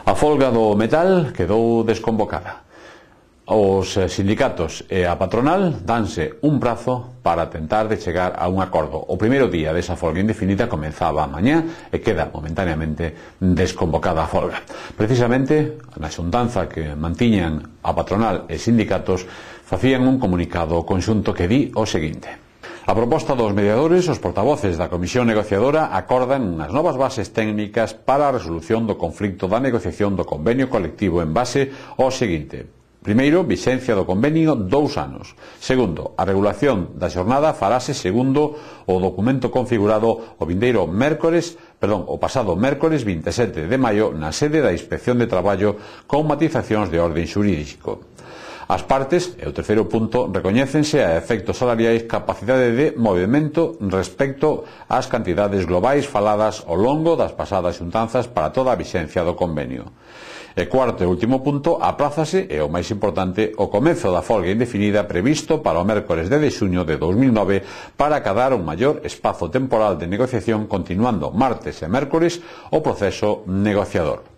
A folga do metal quedou desconvocada. Os sindicatos e a patronal danse un prazo para tentar de chegar a un acordo. O primeiro día desa folga indefinida comenzaba mañá e queda momentaneamente desconvocada a folga. Precisamente, na xuntanza que mantiñan a patronal e sindicatos facían un comunicado conxunto que di o seguinte: a proposta dos mediadores, os portavoces da Comisión Negociadora acordan unhas novas bases técnicas para a resolución do conflito da negociación do convenio colectivo en base ao seguinte: primeiro, vixencia do convenio 2 anos. Segundo, a regulación da xornada farase segundo o documento configurado o pasado mércores 27 de maio na sede da Inspección de Traballo con matizacións de orden xurídico. As partes, e o terceiro punto, recoñécense a efectos salariais capacidade de movimento respecto ás cantidades globais faladas ao longo das pasadas xuntanzas para toda a vixencia do convenio. E cuarto e último punto, aprázase, e o máis importante, o comezo da folga indefinida previsto para o mércores 10 de xuño de 2009 para acadar un maior espazo temporal de negociación continuando martes e mércores o proceso negociador.